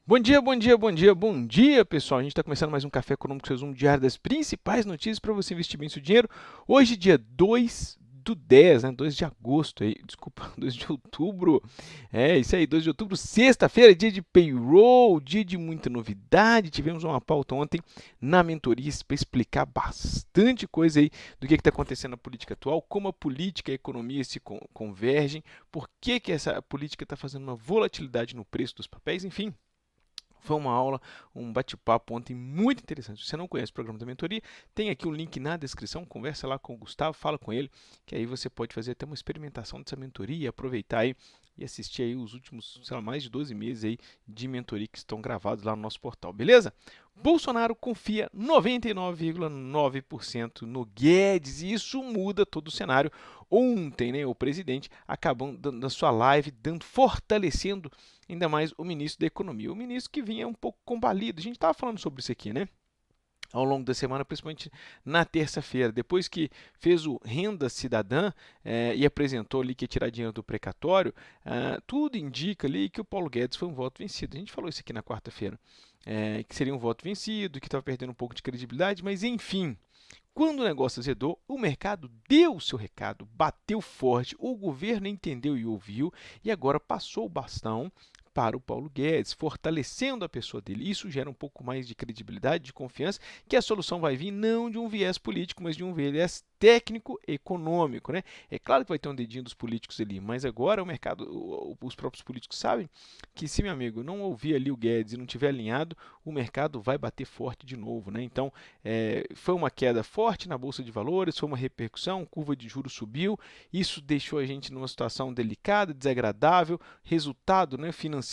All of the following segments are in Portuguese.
Bom dia, bom dia, bom dia, bom dia, pessoal. A gente está começando mais um Café Econômico, resumo diário das principais notícias para você investir bem seu dinheiro. Hoje, dia 2 do 10, né? 2 de agosto, aí, desculpa, 2 de outubro. É isso aí, 2 de outubro, sexta-feira, dia de payroll, dia de muita novidade. Tivemos uma pauta ontem na mentoria para explicar bastante coisa aí do que está acontecendo na política atual, como a política e a economia se convergem, por que essa política está fazendo uma volatilidade no preço dos papéis, enfim. Foi uma aula, um bate-papo ontem muito interessante. Se você não conhece o programa da mentoria, tem aqui o link na descrição. Conversa lá com o Gustavo, fala com ele, que aí você pode fazer até uma experimentação dessa mentoria, aproveitar aí e assistir aí os últimos, sei lá, mais de 12 meses aí de mentoria que estão gravados lá no nosso portal, beleza? Bolsonaro confia 99,9% no Guedes e isso muda todo o cenário. Ontem, né, o presidente acabou na sua live fortalecendo ainda mais o ministro da Economia. O ministro que vinha um pouco combalido. A gente estava falando sobre isso aqui, né? Ao longo da semana, principalmente na terça-feira, depois que fez o Renda Cidadã e apresentou ali que ia tirar dinheiro do precatório, tudo indica ali que o Paulo Guedes foi um voto vencido. A gente falou isso aqui na quarta-feira, que seria um voto vencido, que estava perdendo um pouco de credibilidade, mas enfim, quando o negócio azedou, o mercado deu o seu recado, bateu forte, o governo entendeu e ouviu e agora passou o bastão para o Paulo Guedes, fortalecendo a pessoa dele. Isso gera um pouco mais de credibilidade, de confiança, que a solução vai vir não de um viés político, mas de um viés técnico-econômico. Né? É claro que vai ter um dedinho dos políticos ali, mas agora o mercado, os próprios políticos sabem que se, meu amigo, não ouvir ali o Guedes e não tiver alinhado, o mercado vai bater forte de novo. Né? Então, foi uma queda forte na Bolsa de Valores, foi uma repercussão, curva de juros subiu, isso deixou a gente numa situação delicada, desagradável, resultado, né, financeiro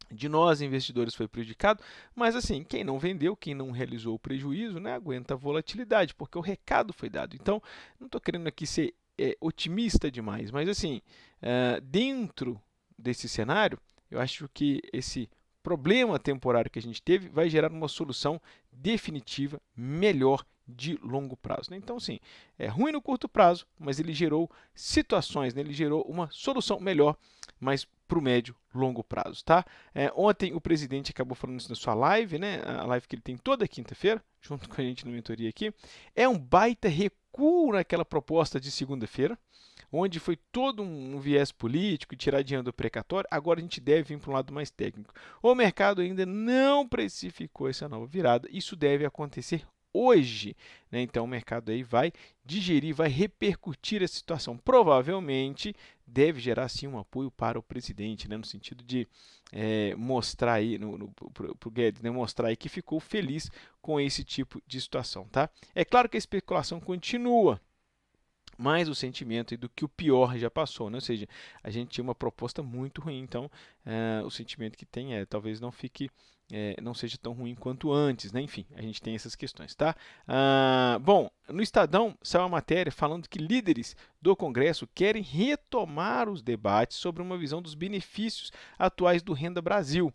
de nós investidores foi prejudicado, mas assim, quem não vendeu, quem não realizou o prejuízo, né, aguenta a volatilidade, porque o recado foi dado. Então, não estou querendo aqui ser otimista demais, mas assim, dentro desse cenário, eu acho que esse problema temporário que a gente teve vai gerar uma solução definitiva, melhor de longo prazo. Né? Então, sim, é ruim no curto prazo, mas ele gerou situações, né? Ele gerou uma solução melhor, mas para o médio longo prazo, tá? Ontem o presidente acabou falando isso na sua live, né? A live que ele tem toda quinta-feira, junto com a gente no mentoria aqui. É um baita recuo naquela proposta de segunda-feira, onde foi todo um viés político, tirar dinheiro do precatório, agora a gente deve vir para um lado mais técnico. O mercado ainda não precificou essa nova virada, isso deve acontecer hoje. Né? Então o mercado aí vai digerir, vai repercutir a situação. Provavelmente deve gerar sim um apoio para o presidente, né? No sentido de mostrar aí para o Guedes, né? Mostrar aí que ficou feliz com esse tipo de situação. Tá? É claro que a especulação continua, mais o sentimento do que o pior já passou, né? Ou seja, a gente tinha uma proposta muito ruim, então o sentimento que tem talvez não fique, não seja tão ruim quanto antes, né? Enfim, a gente tem essas questões, tá? Bom, no Estadão saiu uma matéria falando que líderes do Congresso querem retomar os debates sobre uma visão dos benefícios atuais do Renda Brasil.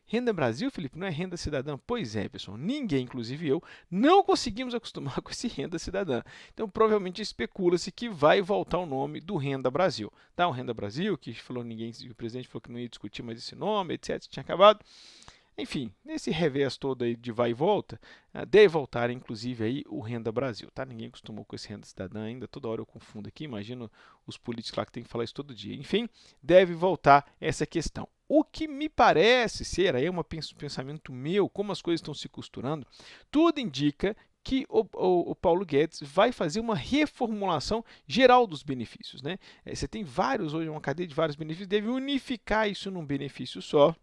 Renda Brasil, Felipe, não é renda cidadã? Pois é, pessoal. Ninguém, inclusive eu, não conseguimos acostumar com esse renda cidadã. Então, provavelmente especula-se que vai voltar o nome do Renda Brasil. Tá? O Renda Brasil, que falou ninguém, o presidente falou que não ia discutir mais esse nome, etc. Tinha acabado. Enfim, nesse revés todo aí de vai e volta, deve voltar inclusive aí o Renda Brasil, tá? Ninguém acostumou com esse Renda Cidadã ainda, toda hora eu confundo aqui, imagino os políticos lá que tem que falar isso todo dia. Enfim, deve voltar essa questão. O que me parece ser, aí é um pensamento meu, como as coisas estão se costurando, tudo indica que o Paulo Guedes vai fazer uma reformulação geral dos benefícios. Né? Você tem vários, hoje uma cadeia de vários benefícios, deve unificar isso num benefício só,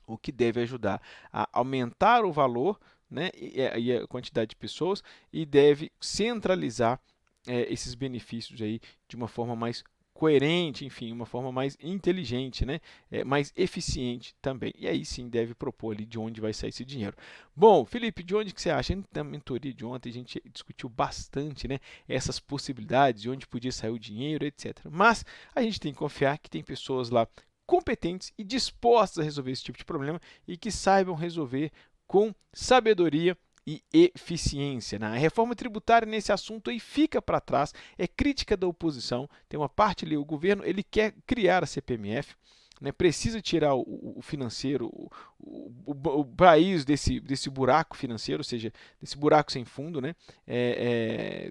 o que deve ajudar a aumentar o valor, né, e a quantidade de pessoas, e deve centralizar esses benefícios aí de uma forma mais coerente, enfim, uma forma mais inteligente, né, mais eficiente também. E aí sim deve propor ali de onde vai sair esse dinheiro. Bom, Felipe, de onde que você acha? Na mentoria de ontem a gente discutiu bastante, né, essas possibilidades, de onde podia sair o dinheiro, etc. Mas a gente tem que confiar que tem pessoas lá competentes e dispostas a resolver esse tipo de problema e que saibam resolver com sabedoria e eficiência. Né? A reforma tributária nesse assunto aí fica para trás, é crítica da oposição. Tem uma parte ali, o governo ele quer criar a CPMF, né, precisa tirar o financeiro, o país desse buraco financeiro, ou seja, desse buraco sem fundo, né,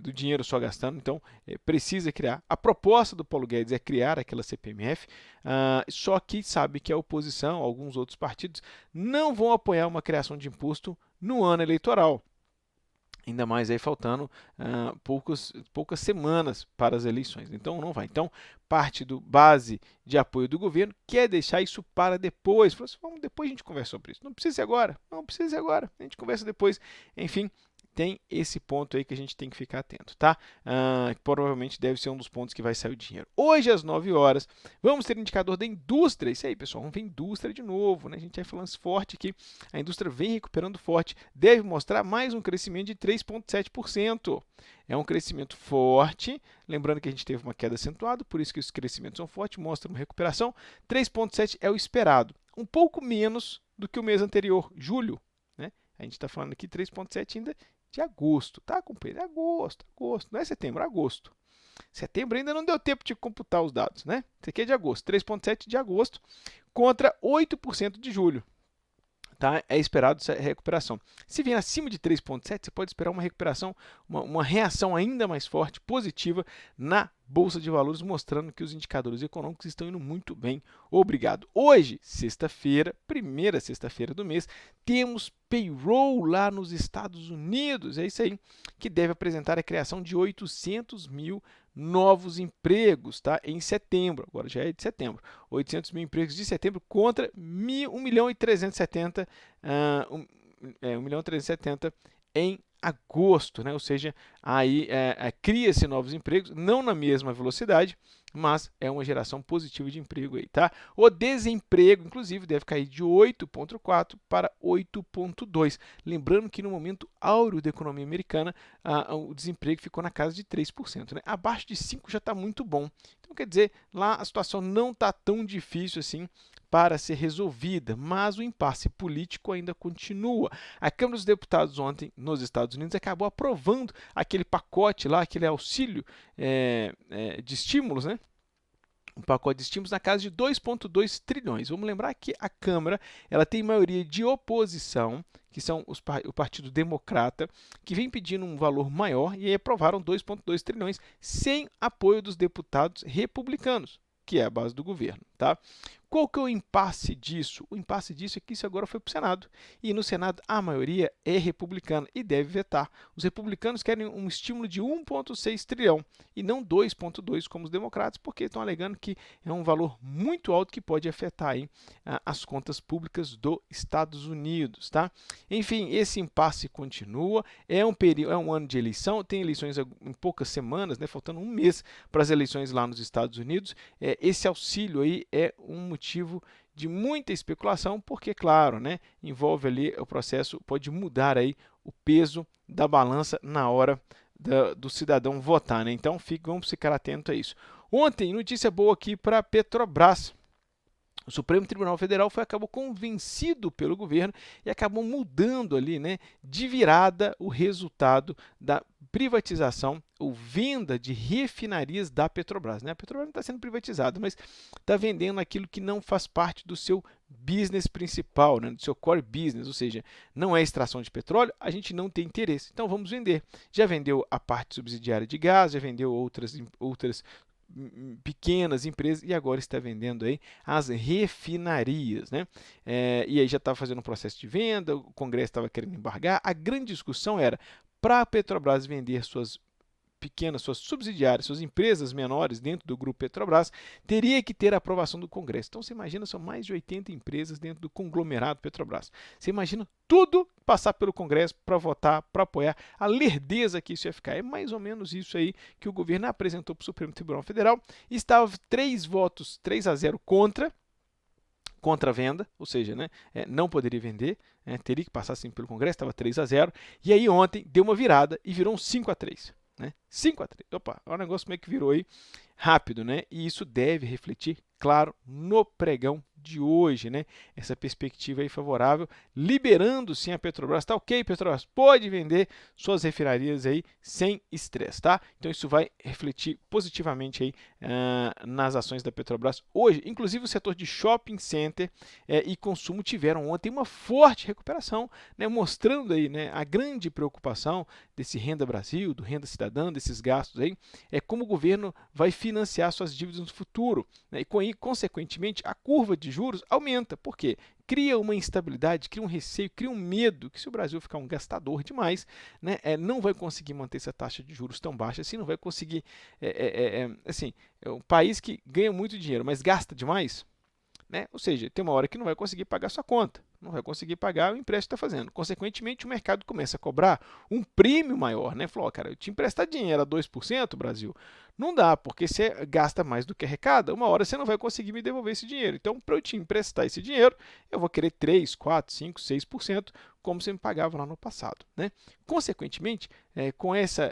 do dinheiro só gastando. Então, precisa criar. A proposta do Paulo Guedes é criar aquela CPMF, só que sabe que a oposição, alguns outros partidos, não vão apoiar uma criação de imposto no ano eleitoral. Ainda mais aí faltando poucas semanas para as eleições. Então não vai. Então, parte do base de apoio do governo quer deixar isso para depois. Falou assim, depois a gente conversa sobre isso. Não precisa ser agora. Não precisa ser agora. A gente conversa depois. Enfim, tem esse ponto aí que a gente tem que ficar atento, tá? Provavelmente deve ser um dos pontos que vai sair o dinheiro. Hoje, às 9 horas, vamos ter indicador da indústria. Isso aí, pessoal, vamos ver indústria de novo, né? A gente vai falando forte aqui. A indústria vem recuperando forte, deve mostrar mais um crescimento de 3,7%. É um crescimento forte, lembrando que a gente teve uma queda acentuada, por isso que os crescimentos são fortes, mostram uma recuperação. 3,7% é o esperado, um pouco menos do que o mês anterior, julho, né? A gente está falando aqui 3,7% ainda de agosto, tá, companheiro? Agosto, não é setembro, agosto. Setembro ainda não deu tempo de computar os dados, né? Isso aqui é de agosto, 3,7% de agosto contra 8% de julho. Tá? É esperado essa recuperação. Se vier acima de 3,7, você pode esperar uma recuperação, uma reação ainda mais forte, positiva, na Bolsa de Valores, mostrando que os indicadores econômicos estão indo muito bem. Obrigado. Hoje, sexta-feira, primeira sexta-feira do mês, temos payroll lá nos Estados Unidos. É isso aí, que deve apresentar a criação de 800 mil novos empregos, tá? Em setembro, agora já é de setembro, 800 mil empregos de setembro contra 1.370.000 em agosto, né? Ou seja, aí cria-se novos empregos, não na mesma velocidade, mas é uma geração positiva de emprego aí, tá? O desemprego, inclusive, deve cair de 8,4 para 8,2. Lembrando que no momento áureo da economia americana, o desemprego ficou na casa de 3%, né? Abaixo de 5 já está muito bom. Então, quer dizer, lá a situação não está tão difícil assim para ser resolvida, mas o impasse político ainda continua. A Câmara dos Deputados ontem, nos Estados Unidos, acabou aprovando aquele pacote lá, aquele auxílio de estímulos, né? Um pacote de estímulos na casa de 2,2 trilhões. Vamos lembrar que a Câmara ela tem maioria de oposição, que são o Partido Democrata, que vem pedindo um valor maior e aí aprovaram 2,2 trilhões sem apoio dos deputados republicanos, que é a base do governo, tá? Qual que é o impasse disso? O impasse disso é que isso agora foi para o Senado. E no Senado a maioria é republicana e deve vetar. Os republicanos querem um estímulo de 1,6 trilhão e não 2,2 como os democratas, porque estão alegando que é um valor muito alto que pode afetar aí, as contas públicas dos Estados Unidos, tá? Enfim, esse impasse continua. É um ano de eleição, tem eleições em poucas semanas, né? Faltando um mês para as eleições lá nos Estados Unidos. Esse auxílio aí é um motivo de muita especulação, porque, claro, né, envolve ali o processo, pode mudar aí o peso da balança na hora do cidadão votar, né? Então, vamos ficar atento a isso. Ontem, notícia boa aqui para a Petrobras. O Supremo Tribunal Federal acabou convencido pelo governo e acabou mudando ali, né, de virada o resultado da privatização ou venda de refinarias da Petrobras, né? A Petrobras não está sendo privatizada, mas está vendendo aquilo que não faz parte do seu business principal, né, do seu core business, ou seja, não é extração de petróleo, a gente não tem interesse, então vamos vender. Já vendeu a parte subsidiária de gás, já vendeu outras pequenas empresas e agora está vendendo aí as refinarias, né? E aí já estava fazendo um processo de venda, o Congresso estava querendo embargar. A grande discussão era para a Petrobras vender suas subsidiárias, suas empresas menores dentro do grupo Petrobras, teria que ter a aprovação do Congresso. Então, você imagina, são mais de 80 empresas dentro do conglomerado Petrobras. Você imagina tudo passar pelo Congresso para votar, para apoiar, a lerdeza que isso ia ficar. É mais ou menos isso aí que o governo apresentou para o Supremo Tribunal Federal. Estava 3-0 contra a venda, ou seja, né, não poderia vender, teria que passar assim pelo Congresso, estava 3-0, e aí ontem deu uma virada e virou um 5-3. Né? 5-3. Opa, o negócio meio que virou aí rápido, né? E isso deve refletir claro, no pregão de hoje, né? Essa perspectiva aí favorável, liberando sim a Petrobras. Tá ok, Petrobras, pode vender suas refinarias aí sem estresse, tá? Então isso vai refletir positivamente aí nas ações da Petrobras hoje. Inclusive o setor de shopping center e consumo tiveram ontem uma forte recuperação, né? Mostrando aí, né, a grande preocupação desse Renda Brasil, do Renda Cidadã, desses gastos aí, é como o governo vai financiar suas dívidas no futuro, né? E consequentemente a curva de juros aumenta. Por quê? Cria uma instabilidade, cria um receio, cria um medo que se o Brasil ficar um gastador demais, né, não vai conseguir manter essa taxa de juros tão baixa assim, não vai conseguir, assim, é um país que ganha muito dinheiro, mas gasta demais, né? Ou seja, tem uma hora que não vai conseguir pagar sua conta, não vai conseguir pagar o empréstimo que está fazendo. Consequentemente, o mercado começa a cobrar um prêmio maior, né? Falou, cara, eu te emprestar dinheiro a 2%, Brasil, não dá, porque você gasta mais do que arrecada, uma hora você não vai conseguir me devolver esse dinheiro. Então, para eu te emprestar esse dinheiro, eu vou querer 3, 4, 5, 6%, como você me pagava lá no passado, né? Consequentemente, com essa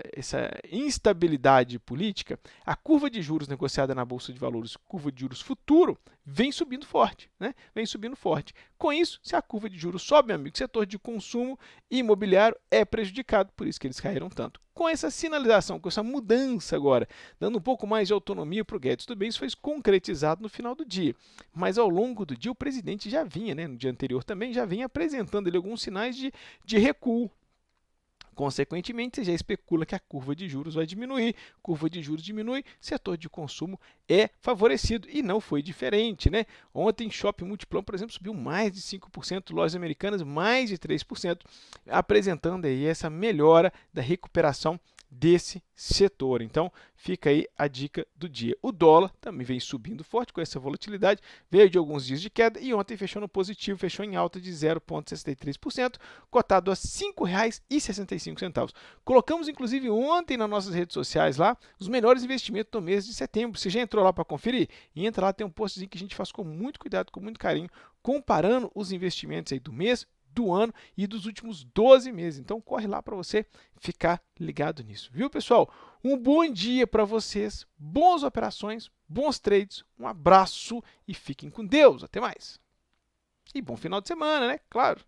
instabilidade política, a curva de juros negociada na Bolsa de Valores, curva de juros futuro, vem subindo forte, né? Vem subindo forte. Com isso, se a curva de juros sobe, meu amigo, o setor de consumo e imobiliário é prejudicado, por isso que eles caíram tanto. Com essa sinalização, com essa mudança agora, dando um pouco mais de autonomia para o Guedes, tudo bem, isso foi concretizado no final do dia. Mas ao longo do dia, o presidente já vinha, né, no dia anterior também, já vinha apresentando ali alguns sinais de recuo. Consequentemente, você já especula que a curva de juros vai diminuir, curva de juros diminui, setor de consumo é favorecido e não foi diferente, né? Ontem, Shopping Multiplan, por exemplo, subiu mais de 5%, lojas americanas mais de 3%, apresentando aí essa melhora da recuperação desse setor. Então, fica aí a dica do dia. O dólar também vem subindo forte com essa volatilidade, veio de alguns dias de queda e ontem fechou no positivo, fechou em alta de 0,63%, cotado a R$ 5,65. Colocamos, inclusive, ontem nas nossas redes sociais lá, os melhores investimentos do mês de setembro. Você já entrou lá para conferir? E entra lá, tem um postzinho que a gente faz com muito cuidado, com muito carinho, comparando os investimentos aí do mês, do ano e dos últimos 12 meses. Então, corre lá para você ficar ligado nisso. Viu, pessoal? Um bom dia para vocês, boas operações, bons trades, um abraço e fiquem com Deus. Até mais. E bom final de semana, né? Claro.